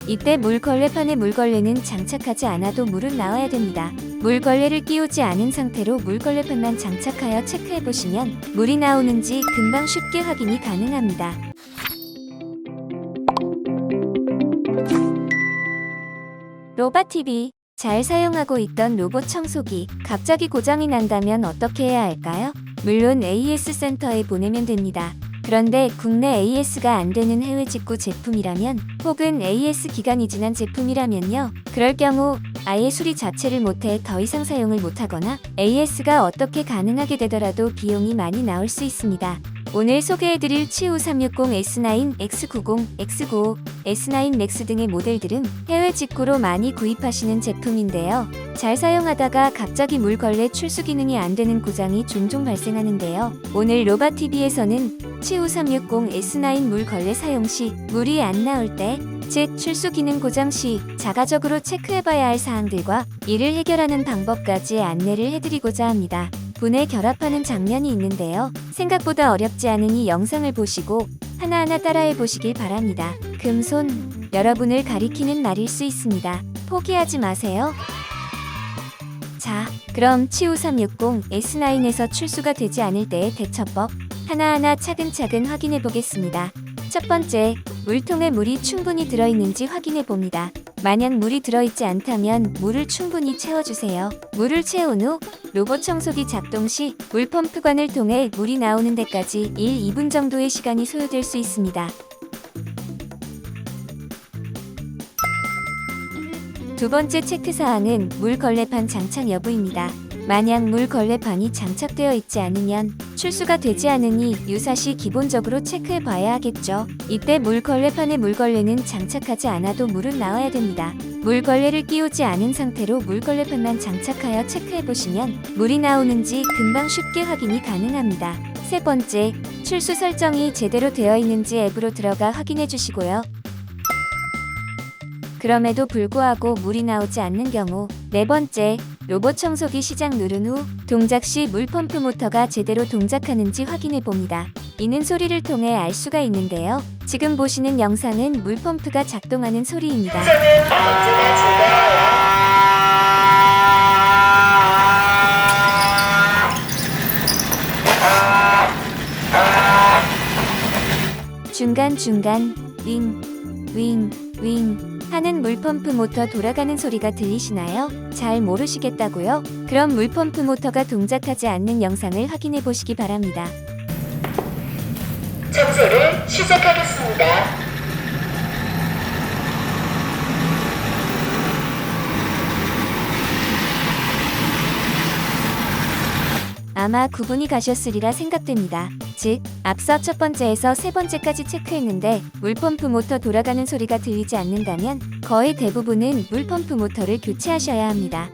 이때 물걸레판에 물걸레는 장착하지 않아도 물은 나와야 됩니다. 물걸레를 끼우지 않은 상태로 물걸레판만 장착하여 체크해보시면 물이 나오는지 금방 쉽게 확인이 가능합니다. 로바TV, 잘 사용하고 있던 로봇 청소기, 갑자기 고장이 난다면 어떻게 해야 할까요? 물론 AS 센터에 보내면 됩니다. 그런데 국내 AS가 안 되는 해외 직구 제품이라면 혹은 AS 기간이 지난 제품이라면요. 그럴 경우 아예 수리 자체를 못해 더 이상 사용을 못하거나 AS가 어떻게 가능하게 되더라도 비용이 많이 나올 수 있습니다. 오늘 소개해드릴 치우 360 S9, X90, X95, S9 맥스 등의 모델들은 해외 직구로 많이 구입하시는 제품인데요. 잘 사용하다가 갑자기 물걸레 출수 기능이 안 되는 고장이 종종 발생하는데요. 오늘 로바TV에서는 치우 360 S9 물걸레 사용 시 물이 안 나올 때, 즉 출수 기능 고장 시 자가적으로 체크해봐야 할 사항들과 이를 해결하는 방법까지 안내를 해드리고자 합니다. 분해 결합하는 장면이 있는데요. 생각보다 어렵지 않으니 영상을 보시고 하나하나 따라해 보시길 바랍니다. 금손, 여러분을 가리키는 말일 수 있습니다. 포기하지 마세요. 자, 그럼 치우 360 S9에서 출수가 되지 않을 때의 대처법 하나하나 차근차근 확인해 보겠습니다. 첫 번째, 물통에 물이 충분히 들어있는지 확인해 봅니다. 만약 물이 들어있지 않다면 물을 충분히 채워주세요. 물을 채운 후 로봇 청소기 작동 시 물펌프관을 통해 물이 나오는 데까지 1, 2분 정도의 시간이 소요될 수 있습니다. 두 번째 체크사항은 물걸레판 장착 여부입니다. 만약 물걸레판이 장착되어 있지 않으면 출수가 되지 않으니 유사시 기본적으로 체크해 봐야 하겠죠. 이때 물걸레판에 물걸레는 장착하지 않아도 물은 나와야 됩니다. 물걸레를 끼우지 않은 상태로 물걸레판만 장착하여 체크해 보시면 물이 나오는지 금방 쉽게 확인이 가능합니다. 세 번째, 출수 설정이 제대로 되어 있는지 앱으로 들어가 확인해 주시고요. 그럼에도 불구하고 물이 나오지 않는 경우, 네 번째, 로봇 청소기 시작 누른 후 동작 시 물펌프 모터가 제대로 동작하는지 확인해 봅니다. 이는 소리를 통해 알 수가 있는데요. 지금 보시는 영상은 물펌프가 작동하는 소리입니다. 중간중간 윙, 윙, 윙 하는 물펌프 모터 돌아가는 소리가 들리시나요? 잘 모르시겠다고요? 그럼 물펌프 모터가 동작하지 않는 영상을 확인해 보시기 바랍니다. 청소를 시작하겠습니다. 아마 구분이 가셨으리라 생각됩니다. 즉, 앞서 첫 번째에서 세 번째까지 체크했는데 물펌프 모터 돌아가는 소리가 들리지 않는다면 거의 대부분은 물펌프 모터를 교체하셔야 합니다.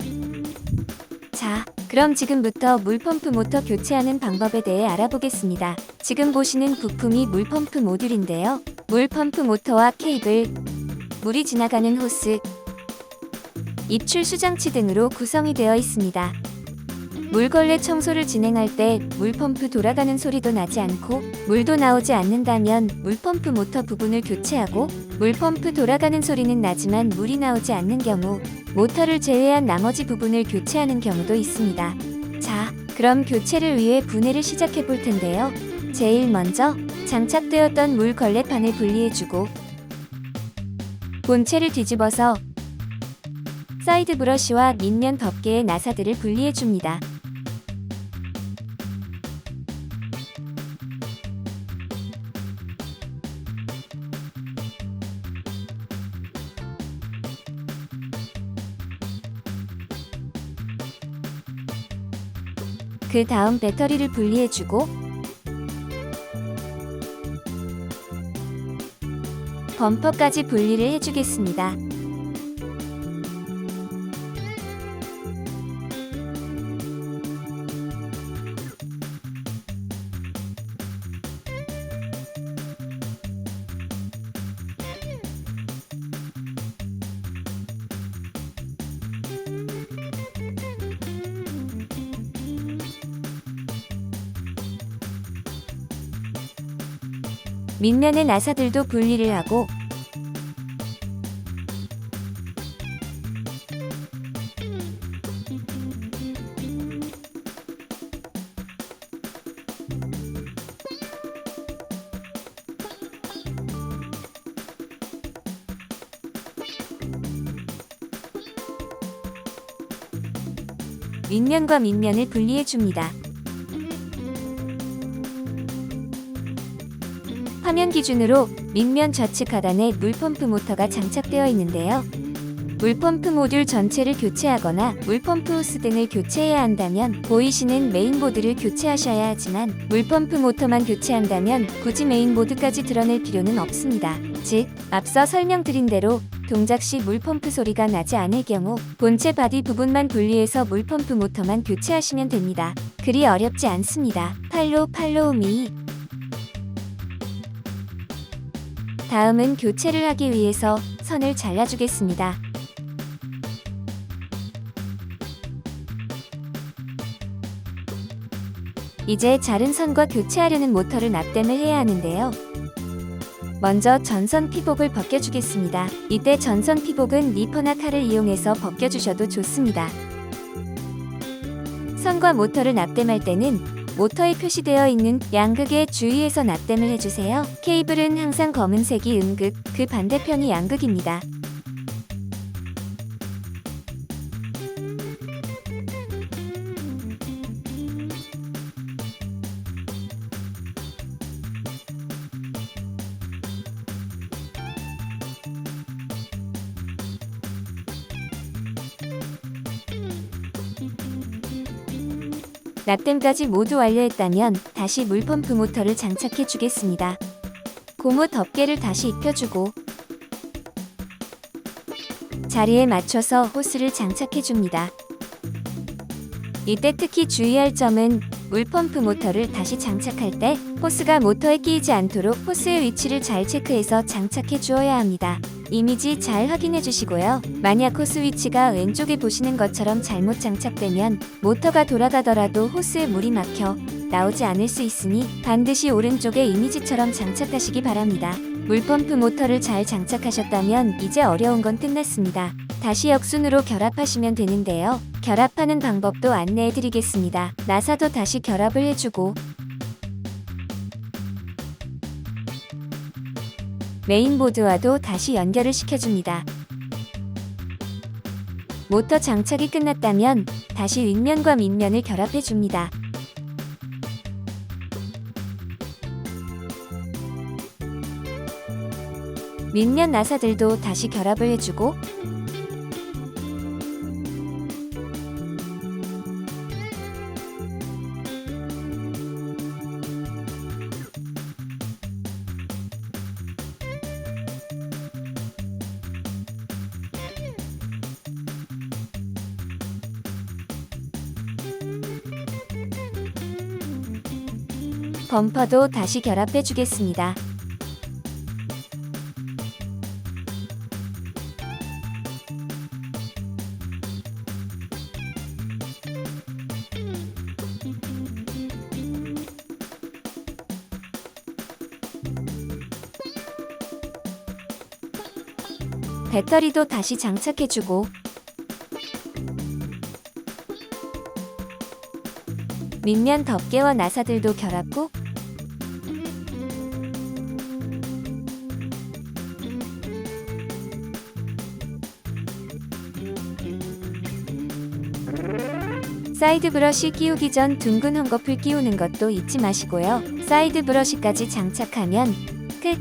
자, 그럼 지금부터 물펌프 모터 교체하는 방법에 대해 알아보겠습니다. 지금 보시는 부품이 물펌프 모듈인데요. 물펌프 모터와 케이블, 물이 지나가는 호스, 입출 수장치 등으로 구성이 되어 있습니다. 물걸레 청소를 진행할 때 물펌프 돌아가는 소리도 나지 않고 물도 나오지 않는다면 물펌프 모터 부분을 교체하고 물펌프 돌아가는 소리는 나지만 물이 나오지 않는 경우 모터를 제외한 나머지 부분을 교체하는 경우도 있습니다. 자, 그럼 교체를 위해 분해를 시작해 볼 텐데요. 제일 먼저 장착되었던 물걸레판을 분리해주고 본체를 뒤집어서 사이드 브러쉬와 밑면 덮개의 나사들을 분리해줍니다. 그 다음 배터리를 분리해주고 범퍼까지 분리를 해주겠습니다. 밑면의 나사들도 분리를 하고 윗면과 밑면을 분리해 줍니다. 화면 기준으로 밑면 좌측 하단에 물펌프 모터가 장착되어 있는데요. 물펌프 모듈 전체를 교체하거나 물펌프 호스 등을 교체해야 한다면 보이시는 메인보드를 교체하셔야 하지만 물펌프 모터만 교체한다면 굳이 메인보드까지 드러낼 필요는 없습니다. 즉, 앞서 설명드린 대로 동작 시 물펌프 소리가 나지 않을 경우 본체 바디 부분만 분리해서 물펌프 모터만 교체하시면 됩니다. 그리 어렵지 않습니다. 팔로우 미. 다음은 교체를 하기 위해서 선을 잘라주겠습니다. 이제 자른 선과 교체하려는 모터를 납땜을 해야 하는데요. 먼저 전선 피복을 벗겨주겠습니다. 이때 전선 피복은 니퍼나 칼을 이용해서 벗겨주셔도 좋습니다. 선과 모터를 납땜할 때는 모터에 표시되어 있는 양극에 주의해서 납땜을 해주세요. 케이블은 항상 검은색이 음극, 그 반대편이 양극입니다. 납땜까지 모두 완료했다면 다시 물펌프 모터를 장착해 주겠습니다. 고무 덮개를 다시 입혀주고 자리에 맞춰서 호스를 장착해 줍니다. 이때 특히 주의할 점은 물펌프 모터를 다시 장착할 때 호스가 모터에 끼이지 않도록 호스의 위치를 잘 체크해서 장착해 주어야 합니다. 이미지 잘 확인해 주시고요. 만약 호스 위치가 왼쪽에 보시는 것처럼 잘못 장착되면 모터가 돌아가더라도 호스에 물이 막혀 나오지 않을 수 있으니 반드시 오른쪽에 이미지처럼 장착하시기 바랍니다. 물펌프 모터를 잘 장착하셨다면 이제 어려운 건 끝났습니다. 다시 역순으로 결합하시면 되는데요. 결합하는 방법도 안내해 드리겠습니다. 나사도 다시 결합을 해주고 메인보드와도 다시 연결을 시켜줍니다. 모터 장착이 끝났다면 다시 윗면과 밑면을 결합해줍니다. 밑면 나사들도 다시 결합을 해주고 범퍼도 다시 결합해 주겠습니다. 배터리도 다시 장착해주고 밑면 덮개와 나사들도 결합 후 사이드 브러쉬 끼우기 전 둥근 헝겊을 끼우는 것도 잊지 마시고요. 사이드 브러쉬까지 장착하면 끝!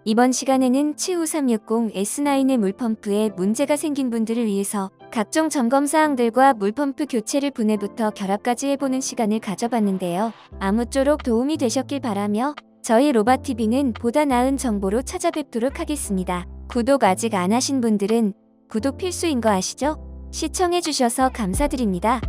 이번 시간에는 치우 360 S9의 물펌프에 문제가 생긴 분들을 위해서 각종 점검 사항들과 물펌프 교체를 분해부터 결합까지 해보는 시간을 가져봤는데요. 아무쪼록 도움이 되셨길 바라며 저희 로바TV는 보다 나은 정보로 찾아뵙도록 하겠습니다. 구독 아직 안 하신 분들은 구독 필수인 거 아시죠? 시청해주셔서 감사드립니다.